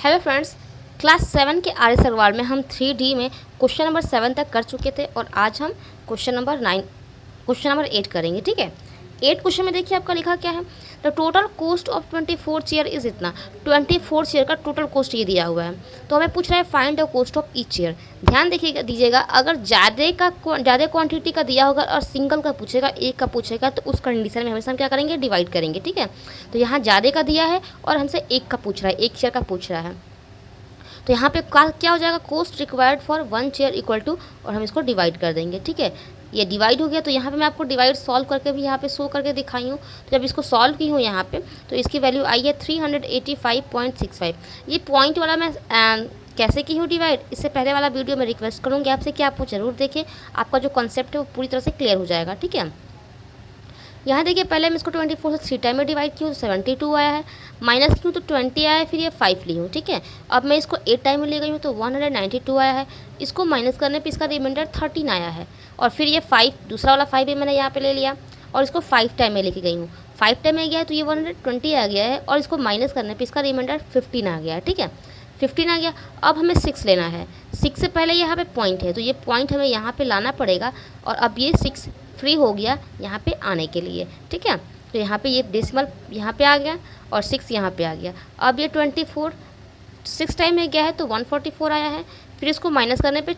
Hello friends, class 7 के आर्य सगवाल में हम 3D में क्वेश्चन नंबर 7 तक कर चुके थे और आज हम क्वेश्चन नंबर 8 करेंगे। ठीक है, 8 क्वेश्चन में देखिए आपका लिखा क्या है। The total cost of 24 chair is इतना। 24 चेयर का टोटल कॉस्ट ये दिया हुआ है, तो हमें पूछ रहा है find the cost of each chair. ध्यान दीजिएगा, अगर ज़्यादा क्वांटिटी का दिया होगा और सिंगल का पूछेगा, एक का पूछेगा, तो उस कंडीशन में हमेशा हम क्या करेंगे, डिवाइड करेंगे। ठीक है, तो यहाँ ज़्यादा का दिया है और हमसे एक का पूछ रहा है, एक चेयर का पूछ रहा है, तो यहाँ पे क्या हो जाएगा, cost required for 1 chair equal to, और हम इसको डिवाइड कर देंगे। ठीक है, ये डिवाइड हो गया। तो यहाँ पे मैं आपको डिवाइड सॉल्व करके भी यहाँ पे शो करके दिखाई हूँ। तो जब इसको सॉल्व की हूँ यहाँ पे, तो इसकी वैल्यू आई है 385.65। ये पॉइंट वाला मैं कैसे की हूँ डिवाइड, इससे पहले वाला वीडियो में रिक्वेस्ट करूँगी आपसे कि आप वो ज़रूर देखें, आपका जो कॉन्सेप्ट है वो पूरी तरह से क्लियर हो जाएगा। ठीक है, यहाँ देखिए, पहले मैं इसको 24 से 3 टाइम में डिवाइड की हूँ, 72 आया है, माइनस की हूँ तो 20 आया है, फिर ये 5 ली हूँ। ठीक है, अब मैं इसको 8 टाइम में ले गई हूँ तो 192 आया है, इसको माइनस करने पे इसका रिमाइंडर 13 आया है, और फिर ये 5 दूसरा वाला 5 भी मैंने यहाँ पे ले लिया और इसको 5 टाइम में लेके गई हूँ। 5 टाइम में गया है तो ये 120 आ गया है, और इसको माइनस करने पर इसका रिमाइंडर 15 आ गया है। ठीक है, 15 आ गया। अब हमें 6 लेना है। 6 से पहले यहाँ पे पॉइंट है, तो ये पॉइंट हमें यहाँ पे लाना पड़ेगा, और अब ये 6 फ्री हो गया यहाँ पे आने के लिए। ठीक है, तो यहाँ पे ये डेसिमल यहाँ पे आ गया और 6 यहाँ पे आ गया। अब ये 24 6 टाइम में गया है तो 144 आया है, फिर इसको माइनस करने पे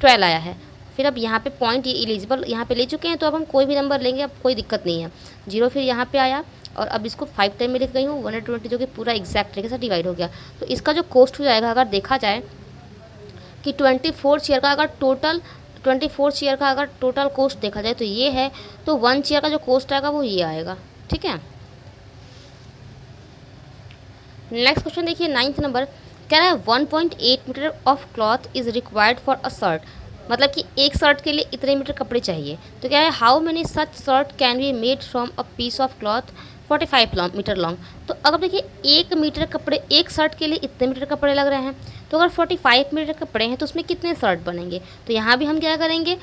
12 आया है। फिर अब यहाँ पे पॉइंट ये एलिजिबल यहाँ पे ले चुके हैं, तो अब हम कोई भी नंबर लेंगे, अब कोई दिक्कत नहीं है। 0 फिर यहाँ पे आया, और अब इसको 5 टाइम में लिख गई हूँ 120, जो कि पूरा एग्जैक्ट तरीके से डिवाइड हो गया। तो इसका जो कॉस्ट हो जाएगा, अगर देखा जाए कि 24 चेयर का अगर टोटल कॉस्ट देखा जाए तो ये है, तो 1 चेयर का जो कॉस्ट आएगा वो ये आएगा। ठीक है, नेक्स्ट क्वेश्चन देखिए, 9th नंबर कह रहा है 1.8 metre of cloth is required for a shirt. मतलब कि एक शर्ट के लिए इतने मीटर कपड़े चाहिए। तो क्या है, how many such shirt can be made from a piece of cloth 45 metre long. तो अगर देखिए 1 मीटर कपड़े, एक शर्ट के लिए इतने मीटर कपड़े लग रहे हैं, तो अगर 45 मीटर कपड़े हैं तो उसमें कितने शर्ट बनेंगे। तो यहाँ भी हम क्या करेंगे,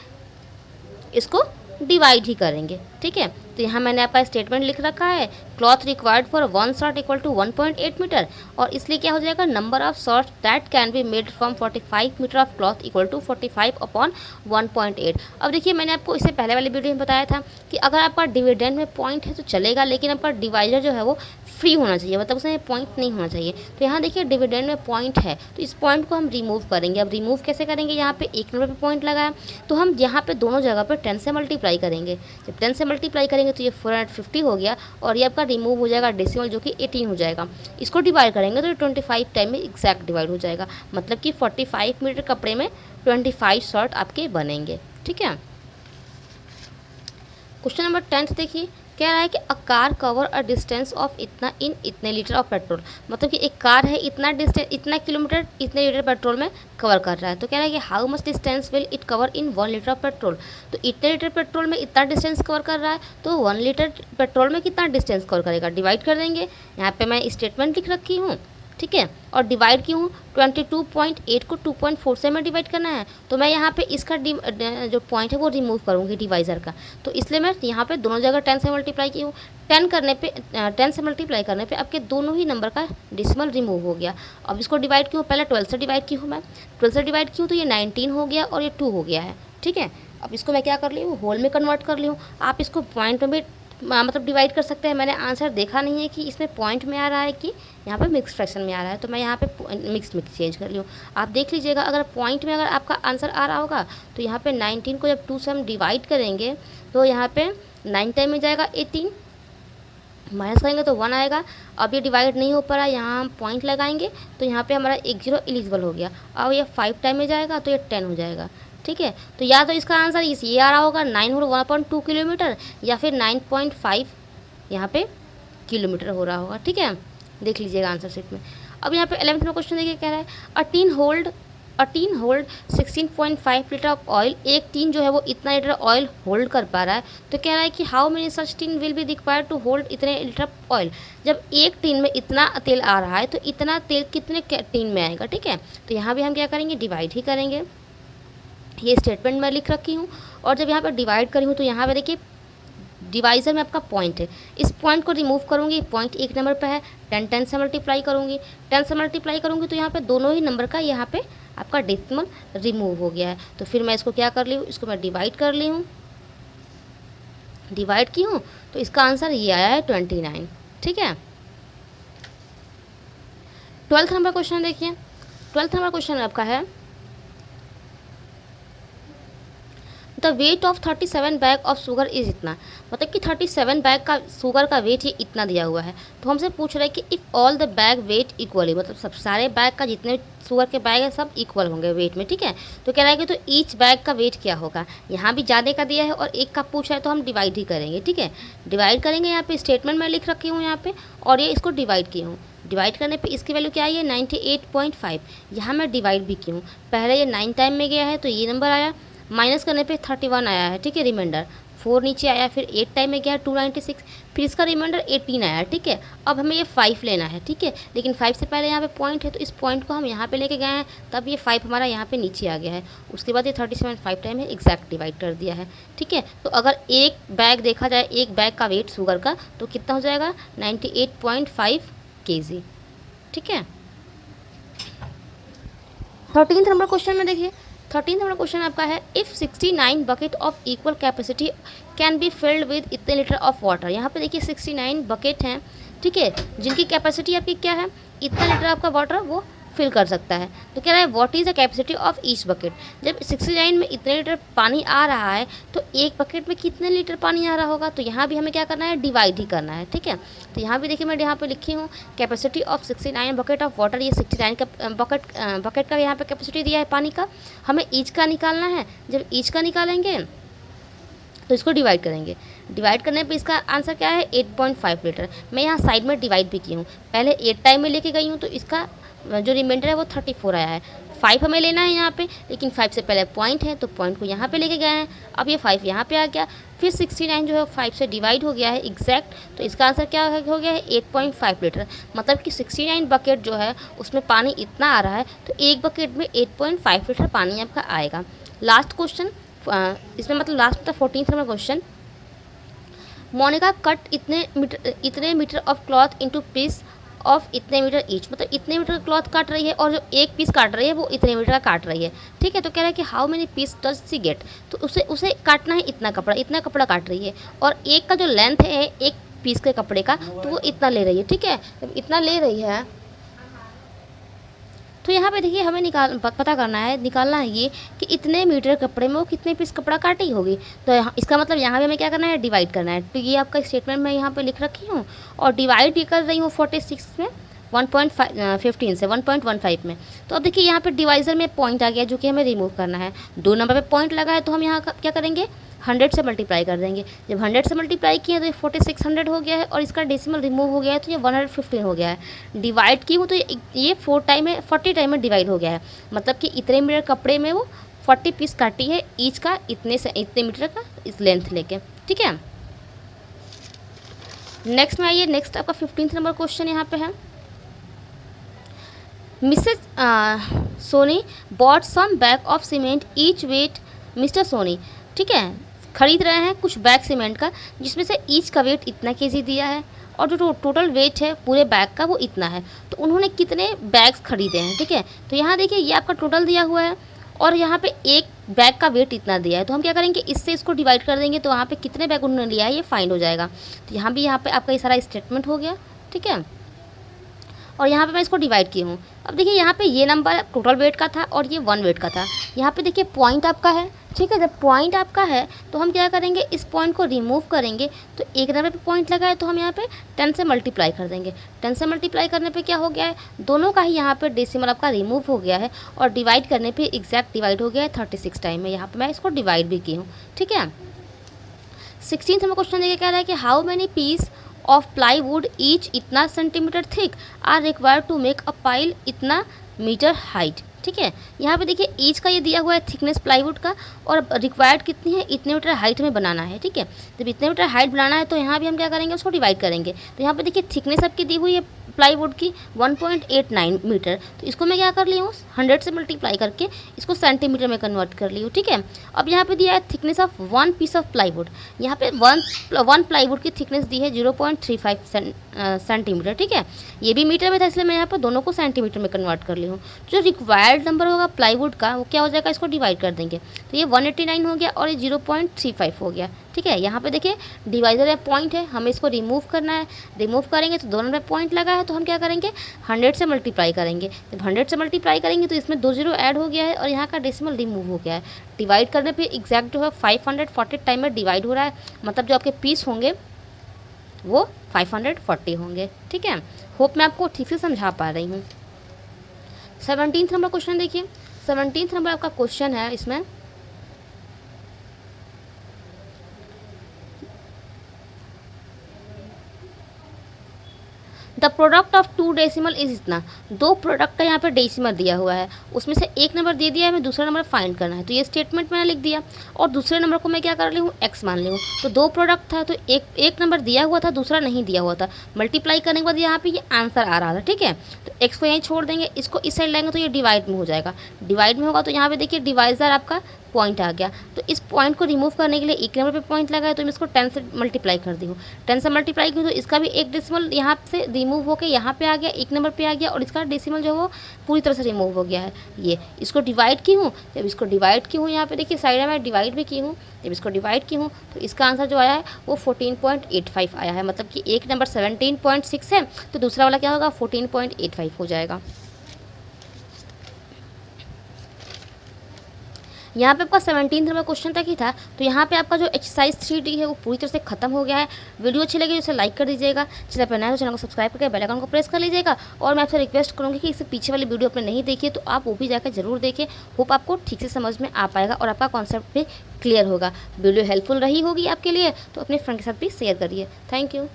इसको डिवाइड ही करेंगे। ठीक है, तो यहाँ मैंने आपका स्टेटमेंट लिख रखा है, cloth required for 1 shirt equal to 1.8 metre, और इसलिए क्या हो जाएगा, number of shirt that can be made from 45 metre of cloth equal to 45 upon 1.8। अब देखिए, मैंने आपको इससे पहले वाले वीडियो में बताया था कि अगर आपका डिविडेंड में पॉइंट है तो चलेगा, लेकिन आपका डिवाइजर जो है वो फ्री होना चाहिए, मतलब उसमें पॉइंट नहीं होना चाहिए। तो यहाँ देखिए डिविडेंड में पॉइंट है, तो इस पॉइंट को हम रिमूव करेंगे। अब रिमूव कैसे करेंगे, यहाँ पे 1 नंबर पे पॉइंट लगा है, तो हम यहाँ पे दोनों जगह पे 10 से मल्टीप्लाई करेंगे। जब 10 से मल्टीप्लाई करेंगे तो ये 450 हो गया, और ये आपका रिमूव हो जाएगा डेसिमल, जो कि 18 हो जाएगा। इसको डिवाइड करेंगे तो 25 टाइम में एग्जैक्ट डिवाइड हो जाएगा, मतलब कि 45 मीटर कपड़े में 25 शर्ट आपके बनेंगे। ठीक है, क्वेश्चन नंबर 10 देखिए, कह रहा है कि a car cover a distance of इतना इन इतने लीटर ऑफ पेट्रोल। मतलब कि एक कार है, इतना डिस्टेंस, इतना किलोमीटर इतने लीटर पेट्रोल में कवर कर रहा है। तो कह रहा है कि how much distance will it cover in 1 litre of petrol. तो इतने लीटर पेट्रोल में इतना डिस्टेंस कवर कर रहा है, तो 1 लीटर पेट्रोल में कितना डिस्टेंस कवर करेगा, डिवाइड कर देंगे। यहाँ पर मैं स्टेटमेंट लिख रखी हूँ। ठीक है, और डिवाइड की हूँ 22.8 को 2.4 से मैं डिवाइड करना है, तो मैं यहाँ पे इसका जो पॉइंट है वो रिमूव करूँगी डिवाइज़र का। तो इसलिए मैं यहाँ पे दोनों जगह 10 से मल्टीप्लाई की हूँ। 10 से मल्टीप्लाई करने पे आपके दोनों ही नंबर का डेसिमल रिमूव हो गया। अब इसको डिवाइड की हूँ, पहले 12 से डिवाइड की हूँ, मैं 12 से डिवाइड की हूँ तो ये 19 हो गया और ये 2 हो गया है। ठीक है, अब इसको मैं क्या कर ली हूँ, होल में कन्वर्ट कर ली हूँ। आप इसको पॉइंट में भी मतलब डिवाइड कर सकते हैं। मैंने आंसर देखा नहीं है कि इसमें पॉइंट में आ रहा है कि यहाँ पे मिक्स फ्रैक्शन में आ रहा है, तो मैं यहाँ पे मिक्स चेंज कर ली हूँ। आप देख लीजिएगा, अगर पॉइंट में अगर आपका आंसर आ रहा होगा तो यहाँ पे 19 को जब 2 से हम डिवाइड करेंगे तो यहाँ पे 9 टाइम में जाएगा 18, माइनस करेंगे तो 1 आएगा। अब ये डिवाइड नहीं हो पा रहा है, यहाँ हम पॉइंट लगाएंगे तो यहाँ पे हमारा 1 0 एलिजिबल हो गया। अब ये 5 टाइम में जाएगा तो ये 10 हो जाएगा। ठीक है, तो या तो इसका आंसर ये आ रहा होगा 9 और 1.2 किलोमीटर, या फिर 9.5 यहाँ पे किलोमीटर हो रहा होगा। ठीक है, देख लीजिएगा आंसर शीट में। अब यहाँ पे 11th में क्वेश्चन देखिए, कह रहा है a tin hold 16.5 litre of oil. एक टीन जो है वो इतना लीटर ऑयल होल्ड कर पा रहा है, तो कह रहा है कि how many such tin will be required to hold इतने लीटर ऑफ ऑयल। जब एक टीन में इतना तेल आ रहा है तो इतना तेल कितने टीन में आएगा। ठीक है, तो यहाँ भी हम क्या करेंगे, डिवाइड ही करेंगे। ये स्टेटमेंट मैं लिख रखी हूँ, और जब यहाँ पर डिवाइड करी हूँ तो यहाँ पर देखिए डिवाइज़र में आपका पॉइंट है, इस पॉइंट को रिमूव करूँगी, पॉइंट एक नंबर पे है, 10 से मल्टीप्लाई करूँगी, 10 से मल्टीप्लाई करूँगी तो यहाँ पे दोनों ही नंबर का यहाँ पे आपका डेसिमल रिमूव हो गया है। तो फिर मैं इसको क्या कर ली हूँ, इसको मैं डिवाइड कर ली हूँ, डिवाइड की हूँ तो इसका आंसर ये आया है 29। ठीक है। 12th नंबर क्वेश्चन देखिए, 12th नंबर क्वेश्चन आपका है the weight of 37 bag of sugar is इतना, मतलब कि 37 बैग का शुगर का वेट ये इतना दिया हुआ है। तो हमसे पूछ रहे हैं कि if all the bag weigh equally, मतलब सब सारे बैग का जितने शुगर के बैग है सब इक्वल होंगे वेट में। ठीक है। तो कह रहा है कि तो ईच बैग का वेट क्या होगा, यहाँ भी ज़्यादा का दिया है और एक का पूछा है तो हम डिवाइड ही करेंगे। ठीक है, डिवाइड करेंगे। यहाँ पे स्टेटमेंट मैं लिख रखी हूँ यहाँ पे, और ये इसको डिवाइड की हूँ। डिवाइड करने पे इसकी वैल्यू क्या आई है 98.5, यहाँ मैं डिवाइड भी की हूँ। पहले ये 9 टाइम में गया है तो ये नंबर आया, माइनस करने पे 31 आया है। ठीक है, रिमाइंडर 4 नीचे आया, फिर 8 टाइम में गया 296, फिर इसका रिमाइंडर 18 आया। ठीक है, अब हमें ये 5 लेना है। ठीक है, लेकिन 5 से पहले यहाँ पे पॉइंट है तो इस पॉइंट को हम यहाँ पे लेके गए हैं, तब ये 5 हमारा यहाँ पे नीचे आ गया है। उसके बाद ये 37 5 टाइम है एग्जैक्ट डिवाइड कर दिया है। ठीक है, तो अगर एक बैग देखा जाए, एक बैग का वेट शुगर का, तो कितना हो जाएगा 98.5 kg। ठीक है। 13th नंबर क्वेश्चन में देखिए, 13th नंबर क्वेश्चन आपका है if 69 bucket of equal capacity can be filled with इतने लीटर ऑफ वाटर। यहाँ पे देखिए 69 बकेट हैं, ठीक है, जिनकी कैपेसिटी आपकी क्या है, इतना लीटर आपका वाटर वो फिल कर सकता है। तो कह रहा है what is the capacity of each bucket. जब 69 में इतने लीटर पानी आ रहा है तो एक बकेट में कितने लीटर पानी आ रहा होगा, तो यहाँ भी हमें क्या करना है, डिवाइड ही करना है। ठीक है, तो यहाँ भी देखिए मैं यहाँ पे लिखी हूँ capacity of 69 bucket of water, ये 69 का बकेट का यहाँ पे कैपेसिटी दिया है पानी का, हमें ईच का निकालना है। जब ईच का निकालेंगे तो इसको डिवाइड करेंगे, डिवाइड करने पे इसका आंसर क्या है 8.5 लीटर। मैं यहाँ साइड में डिवाइड भी की हूँ, पहले 8 टाइम में लेके गई हूँ तो इसका जो रिमाइंडर है वो 34 आया है। 5 हमें लेना है यहाँ पे, लेकिन 5 से पहले पॉइंट है तो पॉइंट को यहाँ पे लेके गए हैं। अब ये 5 यहाँ पे आ गया, फिर 69 जो है 5 से डिवाइड हो गया है एग्जैक्ट, तो इसका आंसर क्या हो गया है 8.5 लीटर। मतलब कि 69 बकेट जो है उसमें पानी इतना आ रहा है तो एक बकेट में 8.5 लीटर पानी आपका आएगा। लास्ट क्वेश्चन इसमें, मतलब लास्ट मतलब 14th number question, Monica cut इतने metre of cloth into piece of इतने मीटर ईच, मतलब इतने मीटर का क्लॉथ काट रही है और जो एक पीस काट रही है वो इतने मीटर का काट रही है। ठीक है, तो कह रहा है कि how many piece does she get, तो उसे काटना है इतना कपड़ा काट रही है, और एक का जो लेंथ है एक पीस के कपड़े का तो वो इतना ले रही है। ठीक है, जब इतना ले रही है तो यहाँ पे देखिए हमें पता करना है, निकालना है ये कि इतने मीटर कपड़े में वो कितने पीस कपड़ा काटी होगी। तो इसका मतलब यहाँ पे हमें क्या करना है, डिवाइड करना है। तो ये आपका स्टेटमेंट मैं यहाँ पे लिख रखी हूँ और डिवाइड भी कर रही हूँ 46 में 1.15 से 1.15 में। तो अब देखिए यहाँ पे डिवाइज़र में पॉइंट आ गया जो कि हमें रिमूव करना है। 2 नंबर पे पॉइंट लगा है तो हम यहाँ क्या करेंगे 100 से मल्टीप्लाई कर देंगे। जब 100 से मल्टीप्लाई किया तो ये 4600 हो गया है और इसका डेसिमल रिमूव हो गया है तो ये 115 हो गया है। डिवाइड की हूँ तो ये 40 टाइम में डिवाइड हो गया है, मतलब कि इतने मीटर कपड़े में वो 40 पीस काटी है ईच का, इतने मीटर का इस लेंथ लेके। ठीक है, नेक्स्ट में आइए, नेक्स्ट आपका 15th नंबर क्वेश्चन यहाँ पे है Mrs Soni bought some bag of cement each weigh Mr Soni. ठीक है, खरीद रहे हैं कुछ बैग सीमेंट का जिसमें से ईच का वेट इतना केजी दिया है और जो टोटल वेट है पूरे बैग का वो इतना है। तो उन्होंने कितने बैग्स खरीदे हैं। ठीक है, तो यहाँ देखिए ये आपका टोटल दिया हुआ है और यहाँ पे एक बैग का वेट इतना दिया है, तो हम क्या करेंगे इससे इसको डिवाइड कर देंगे तो वहाँ पे कितने बैग उन्होंने लिया है ये फाइंड हो जाएगा। तो यहाँ पे आपका ये सारा स्टेटमेंट हो गया। ठीक है, और यहाँ पे मैं इसको डिवाइड की हूँ। अब देखिए यहाँ पे ये नंबर टोटल वेट का था और ये 1 वेट का था। यहाँ पे देखिए पॉइंट आपका है। ठीक है, जब पॉइंट आपका है तो हम क्या करेंगे इस पॉइंट को रिमूव करेंगे, तो एक नंबर पे पॉइंट लगा है तो हम यहाँ पे 10 से मल्टीप्लाई कर देंगे। 10 से मल्टीप्लाई करने पे क्या हो गया है, दोनों का ही यहाँ पे डेसिमल आपका रिमूव हो गया है और डिवाइड करने पे एग्जैक्ट डिवाइड हो गया है 36 टाइम में। यहाँ पर मैं इसको डिवाइड भी की हूँ। ठीक है, 16th में क्वेश्चन देखिए क्या रहा है कि how many piece of plywood each इतना centimetre thick are required to make a pile इतना मीटर हाइट। ठीक है, यहाँ पे देखिए ईच का ये दिया हुआ है थिकनेस प्लाईवुड का और रिक्वायर्ड कितनी है, इतने मीटर हाइट में बनाना है। ठीक है, जब इतने मीटर हाइट बनाना है तो यहाँ भी हम क्या करेंगे उसको डिवाइड करेंगे। तो यहाँ पे देखिए थिकनेस आपकी दी हुई है प्लाईवुड की 1.89 मीटर। तो इसको मैं क्या कर ली हूँ 100 से मल्टीप्लाई करके इसको सेंटीमीटर में कन्वर्ट कर ली हूँ, ठीक है। अब यहाँ पे दिया है thickness of one piece of plywood, यहाँ पे वन प्लाईवुड की थिकनेस दी है 0.35 सेंटीमीटर, ठीक है। ये भी मीटर में था इसलिए मैं यहाँ पर दोनों को सेंटीमीटर में कन्वर्ट कर ली हूँ। जो रिक्वायर्ड नंबर होगा प्लाईवुड का वो क्या हो जाएगा, इसको डिवाइड कर देंगे तो ये 189 हो गया और ये 0.35 हो गया, ठीक है। यहाँ पे देखिए डिवाइजर या पॉइंट है, हमें इसको रिमूव करना है। रिमूव करेंगे तो दोनों में पॉइंट लगा है तो हम क्या करेंगे 100 से मल्टीप्लाई करेंगे। जब 100 से मल्टीप्लाई करेंगे तो इसमें 2 जीरो ऐड हो गया है और यहाँ का डेसिमल रिमूव हो गया है। डिवाइड करने पे एग्जैक्ट जो है 540 टाइम में डिवाइड हो रहा है, मतलब जो आपके पीस होंगे वो 540 होंगे, ठीक है। होप मैं आपको ठीक से समझा पा रही हूँ। 17th नंबर क्वेश्चन देखिए। 17th नंबर आपका क्वेश्चन है, इसमें the product of two decimal is इतना। दो प्रोडक्ट का यहाँ पर डेसिमल दिया हुआ है, उसमें से एक नंबर दे दिया है, हमें दूसरा नंबर फाइंड करना है। तो ये स्टेटमेंट मैंने लिख दिया और दूसरे नंबर को मैं क्या कर ली हूँ x मान ली हूँ। तो दो प्रोडक्ट था तो एक नंबर दिया हुआ था, दूसरा नहीं दिया हुआ था। मल्टीप्लाई करने के बाद यहाँ पे ये आंसर आ रहा था, ठीक है। तो x को यहीं छोड़ देंगे, इसको इस साइड लाएंगे तो ये डिवाइड में हो जाएगा। डिवाइड में होगा तो यहाँ पे देखिए डिवाइजर आपका पॉइंट आ गया। तो इस पॉइंट को रिमूव करने के लिए एक नंबर पे पॉइंट लगा है तो मैं इसको 10 से मल्टीप्लाई कर दी हूँ। 10 से मल्टीप्लाई की तो इसका भी एक डेसिमल यहाँ से रिमूव होकर यहाँ पे आ गया, एक नंबर पे आ गया और इसका डेसिमल जो है वो पूरी तरह से रिमूव हो गया है। ये इसको डिवाइड की हूँ, जब इसको डिवाइड की हूँ यहाँ पे देखिए साइड में डिवाइड भी की हूँ, जब इसको डिवाइड की हूँ तो इसका आंसर जो आया है वो 14.85 आया है। मतलब कि एक नंबर 17.6 है तो दूसरा वाला क्या होगा 14.85 हो जाएगा। यहाँ पे आपका 17th नंबर क्वेश्चन तक ही था। तो यहाँ पे आपका जो एक्सरसाइज 3D है वो पूरी तरह से खत्म हो गया है। वीडियो अच्छी लगी तो इसे लाइक कर दीजिएगा, चैनल पर नया तो चैनल को सब्सक्राइब करके बेल आइकन को प्रेस कर लीजिएगा। और मैं आपसे रिक्वेस्ट करूँगी कि इससे पीछे वाली वीडियो आपने नहीं देखी है तो आप वो भी जाकर जरूर देखें। होप आपको ठीक से समझ में आ पाएगा और आपका कॉन्सेप्ट भी क्लियर होगा। वीडियो हेल्पफुल रही होगी आपके लिए तो अपने फ्रेंड के साथ भी शेयर करिए। Thank you.